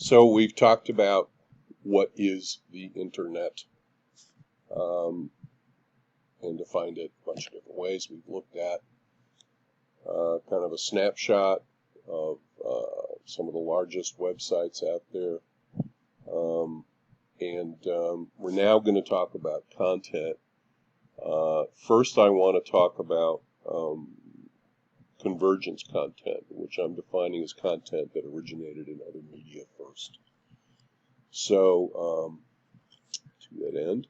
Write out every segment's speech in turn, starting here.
So we've talked about what is the internet, and defined it a bunch of different ways. We've looked at kind of a snapshot of some of the largest websites out there, and we're now going to talk about content. First, I want to talk about convergence content, which I'm defining as content that originated in other media first. So, to that end,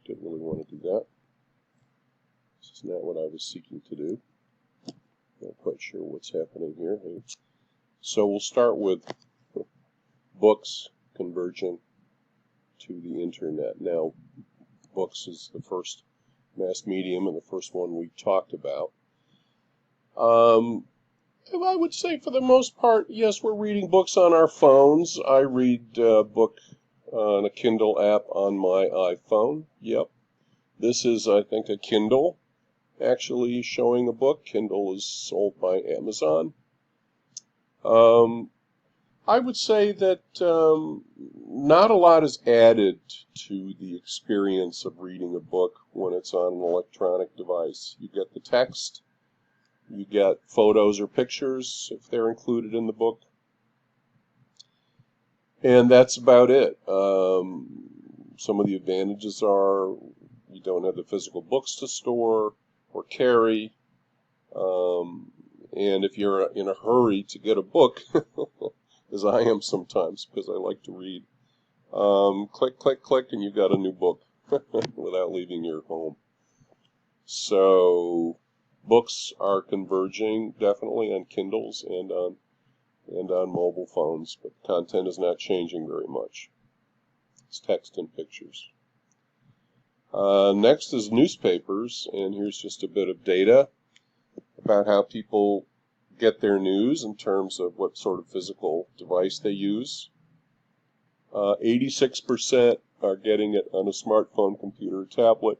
didn't really want to do that. This is not what I was seeking to do. Not quite sure what's happening here. So we'll start with books converging to the internet. Now, books is the first mass medium and the first one we talked about. I would say for the most part, yes, we're reading books on our phones. I read a book on a Kindle app on my iPhone. Yep. This is, I think, a Kindle actually showing a book. Kindle is sold by Amazon. I would say that not a lot is added to the experience of reading a book when it's on an electronic device. You get the text, you get photos or pictures if they're included in the book, and that's about it. Some of the advantages are you don't have the physical books to store or carry, and if you're in a hurry to get a book, as I am sometimes because I like to read, click, click, click, and you've got a new book without leaving your home. So books are converging definitely on Kindles and on mobile phones, but content is not changing very much. It's text and pictures. Next is newspapers, and here's just a bit of data about how people get their news in terms of what sort of physical device they use. 86% are getting it on a smartphone, computer, or tablet.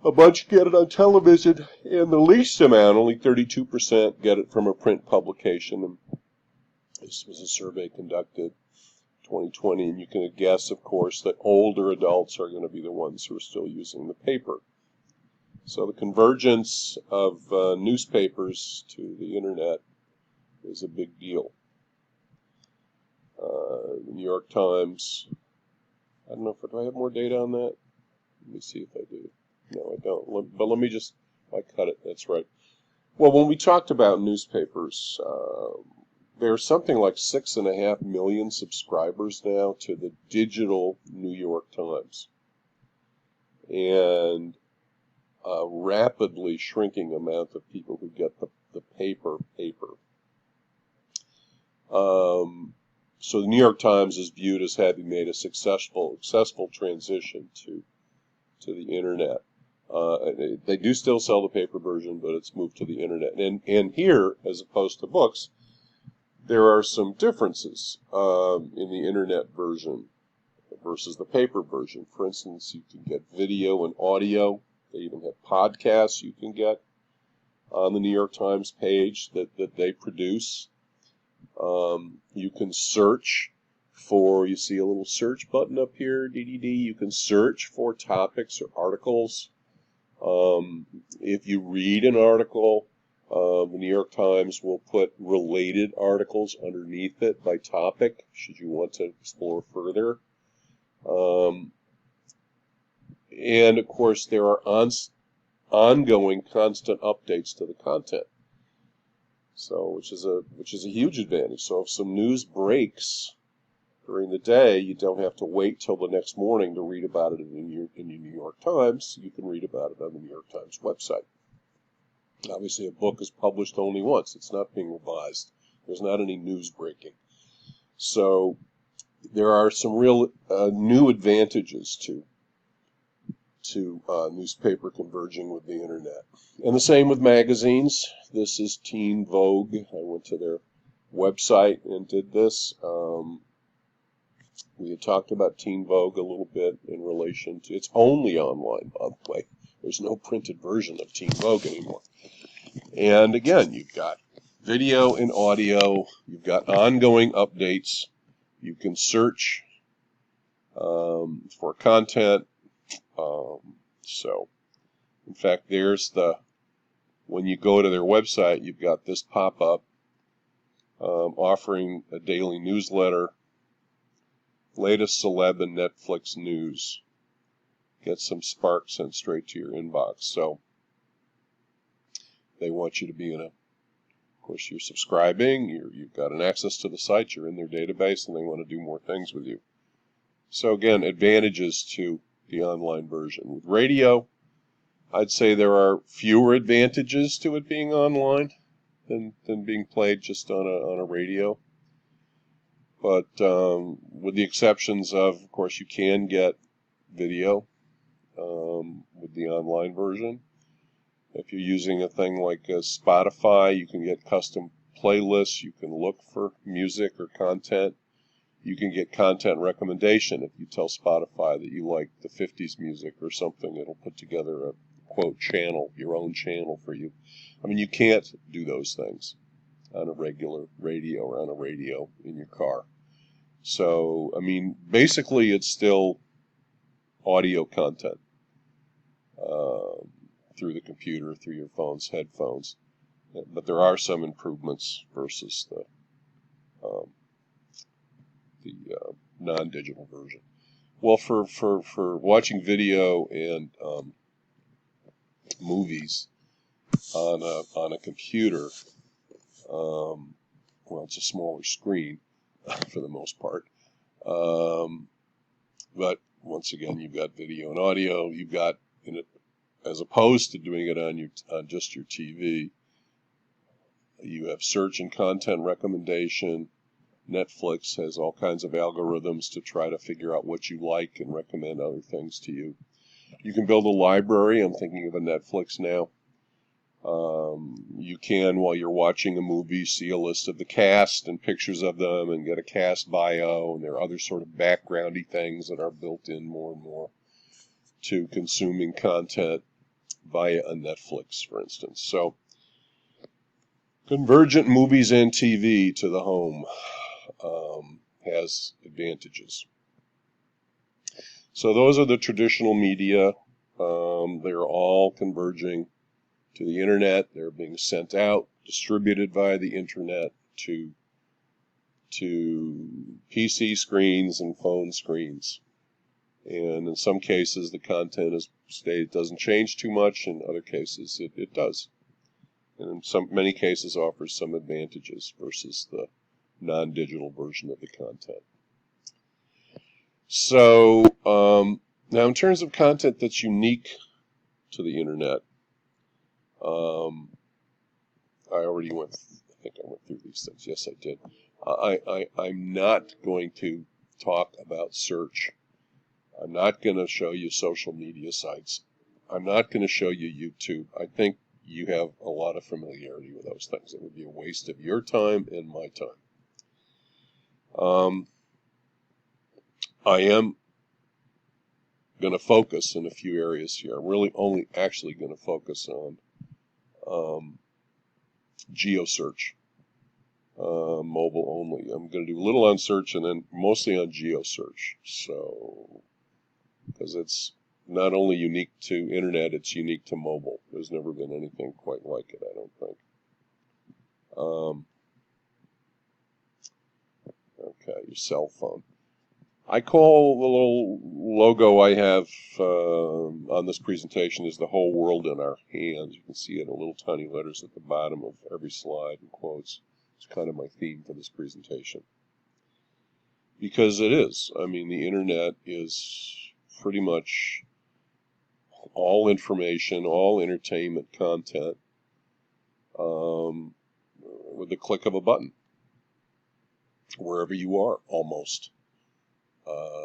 A bunch get it on television, and the least amount, only 32%, get it from a print publication. And this was a survey conducted 2020, and you can guess, of course, that older adults are going to be the ones who are still using the paper. So the convergence of newspapers to the internet is a big deal. The New York Times, I don't know if do I have more data on that? Let me see if I do. No, I don't. But let me just, I cut it, that's right. Well, when we talked about newspapers, there's something like 6.5 million subscribers now to the digital New York Times. And a rapidly shrinking amount of people who get the paper. So the New York Times is viewed as having made a successful transition to the internet. They do still sell the paper version, but it's moved to the internet. And here, as opposed to books, there are some differences in the internet version versus the paper version. For instance, you can get video and audio. They even have podcasts you can get on the New York Times page that they produce. You can search for, you see a little search button up here, you can search for topics or articles. If you read an article, the New York Times will put related articles underneath it by topic, should you want to explore further. And of course, there are ongoing, constant updates to the content. So, which is a huge advantage. So, if some news breaks during the day, you don't have to wait till the next morning to read about it in the New York Times. You can read about it on the New York Times website. Obviously, a book is published only once. It's not being revised. There's not any news breaking. So, there are some real new advantages to newspaper converging with the internet. And the same with magazines. This is Teen Vogue. I went to their website and did this. We had talked about Teen Vogue a little bit in relation to, it's only online, by the way. There's no printed version of Teen Vogue anymore. And again, you've got video and audio. You've got ongoing updates. You can search for content. So, in fact, when you go to their website, you've got this pop-up offering a daily newsletter, latest celeb and Netflix news. Get some sparks sent straight to your inbox. So, they want you to be of course, you're subscribing, you've got an access to the site, you're in their database, and they want to do more things with you. So again, advantages to the online version. With radio, I'd say there are fewer advantages to it being online than being played just on a radio. But with the exceptions of course, you can get video with the online version. If you're using a thing like Spotify, you can get custom playlists. You can look for music or content. You can get content recommendation. If you tell Spotify that you like the 50s music or something, it'll put together a, quote, channel, your own channel for you. I mean, you can't do those things on a regular radio or on a radio in your car. So, I mean, basically it's still audio content. Through the computer, through your phones, headphones, but there are some improvements versus the non-digital version. Well, for watching video and movies on a computer, well, it's a smaller screen for the most part, but once again, you've got video and audio. You've got as opposed to doing it on just your TV, you have search and content recommendation. Netflix has all kinds of algorithms to try to figure out what you like and recommend other things to you. You can build a library. I'm thinking of a Netflix now. You can, while you're watching a movie, see a list of the cast and pictures of them and get a cast bio, and there are other sort of backgroundy things that are built in more and more to consuming content via a Netflix, for instance. So, convergent movies and TV to the home has advantages. So those are the traditional media. They're all converging to the internet. They're being sent out, distributed via the internet to PC screens and phone screens. And in some cases, the content doesn't change too much. In other cases, it does. And in many cases, offers some advantages versus the non-digital version of the content. So now, in terms of content that's unique to the internet, I think I went through these things. Yes, I did. I'm not going to talk about search. I'm not going to show you social media sites. I'm not going to show you YouTube. I think you have a lot of familiarity with those things. It would be a waste of your time and my time. I am going to focus in a few areas here. I'm really only actually going to focus on GeoSearch, mobile only. I'm going to do a little on search and then mostly on GeoSearch. So, because it's not only unique to internet, it's unique to mobile. There's never been anything quite like it, I don't think. Okay, your cell phone. I call the little logo I have on this presentation is the whole world in our hands. You can see it in little tiny letters at the bottom of every slide and quotes. It's kind of my theme for this presentation. Because it is. I mean, the internet is pretty much all information, all entertainment content with the click of a button. Wherever you are, almost.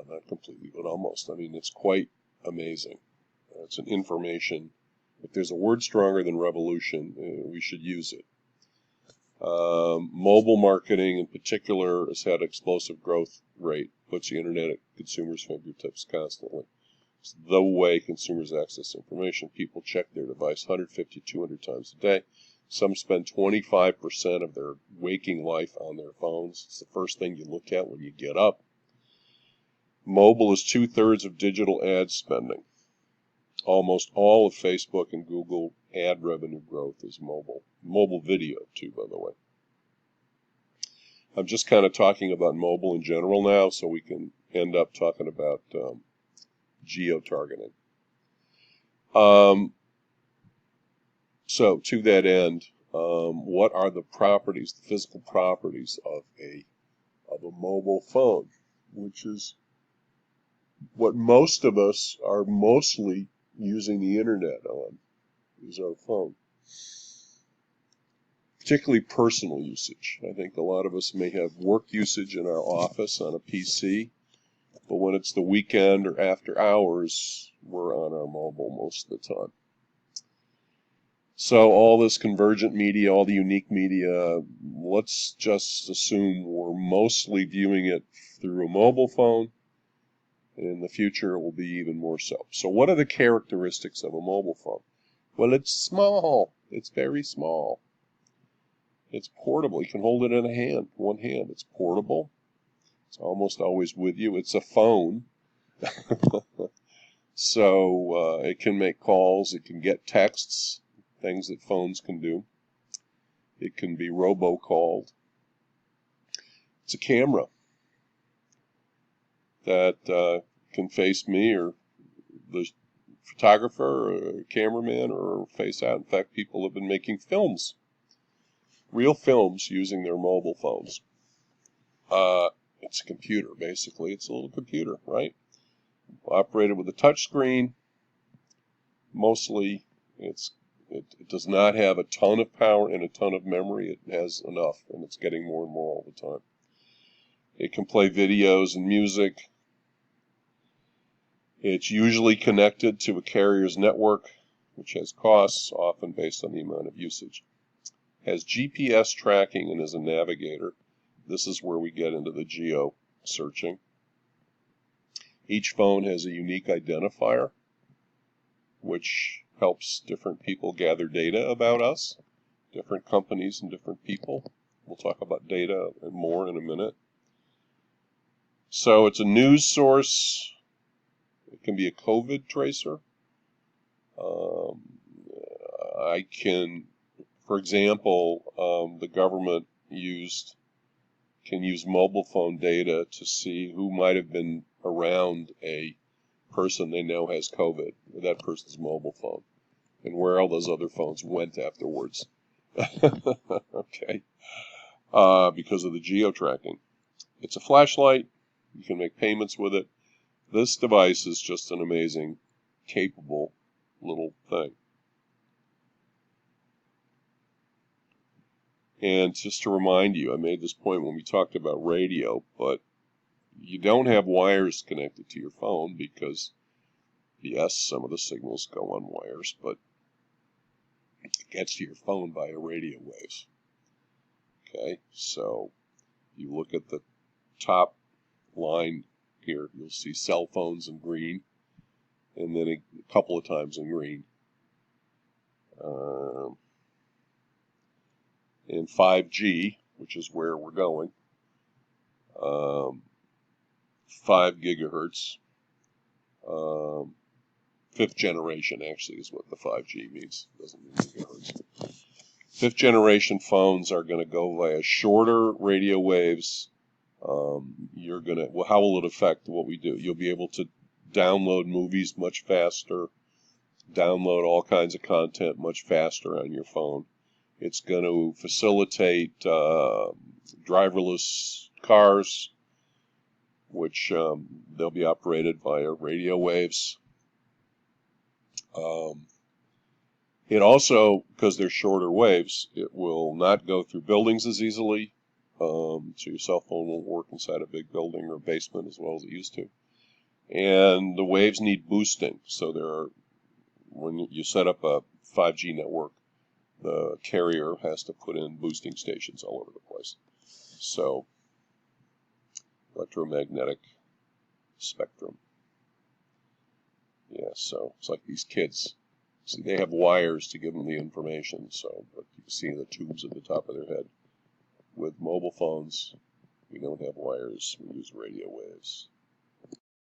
Not completely, but almost. I mean, it's quite amazing. It's an information. If there's a word stronger than revolution, we should use it. Mobile marketing in particular has had explosive growth rate, puts the internet at consumers' fingertips constantly. It's the way consumers access information. People check their device 150, 200 times a day. Some spend 25% of their waking life on their phones. It's the first thing you look at when you get up. Mobile is 2/3 of digital ad spending. Almost all of Facebook and Google ad revenue growth is mobile. Mobile video, too, by the way. I'm just kind of talking about mobile in general now, so we can end up talking about geo-targeting. So, to that end, what are the properties, the physical properties of a mobile phone, which is what most of us are mostly using the internet on, is our phone. Particularly personal usage. I think a lot of us may have work usage in our office on a PC, but when it's the weekend or after hours, we're on our mobile most of the time. So all this convergent media, all the unique media, let's just assume we're mostly viewing it through a mobile phone, and in the future it will be even more so. So what are the characteristics of a mobile phone? Well, it's small. It's very small. It's portable. You can hold it in one hand. It's portable. It's almost always with you. It's a phone. So it can make calls. It can get texts, things that phones can do. It can be robocalled. It's a camera that can face me or the photographer or cameraman or face out. In fact, people have been making films. Real films using their mobile phones. It's a computer, basically. It's a little computer, right? Operated with a touch screen. Mostly, it does not have a ton of power and a ton of memory. It has enough, and it's getting more and more all the time. It can play videos and music. It's usually connected to a carrier's network, which has costs, often based on the amount of usage. Has GPS tracking and is a navigator. This is where we get into the geo searching. Each phone has a unique identifier, which helps different people gather data about us, different companies and different people. We'll talk about data and more in a minute. So it's a news source. It can be a COVID tracer. For example, the government can use mobile phone data to see who might have been around a person they know has COVID with that person's mobile phone and where all those other phones went afterwards. Okay. Because of the geo-tracking. It's a flashlight. You can make payments with it. This device is just an amazing, capable little thing. And just to remind you, I made this point when we talked about radio, but you don't have wires connected to your phone because, yes, some of the signals go on wires, but it gets to your phone via radio waves. Okay, so you look at the top line here, you'll see cell phones in green, and then a couple of times in green. And 5G, which is where we're going, 5 gigahertz, 5th generation actually is what the 5G means. It doesn't mean gigahertz. 5th generation phones are going to go via shorter radio waves. How will it affect what we do? You'll be able to download movies much faster, download all kinds of content much faster on your phone. It's going to facilitate driverless cars, which they'll be operated via radio waves. It also, because they're shorter waves, it will not go through buildings as easily. So your cell phone won't work inside a big building or basement as well as it used to. And the waves need boosting. So when you set up a 5G network, the carrier has to put in boosting stations all over the place. So, Electromagnetic Spectrum. Yeah, so it's like these kids See, they have wires to give them the information, so, but you can see the tubes at the top of their head. With mobile phones, we don't have wires, we use radio waves.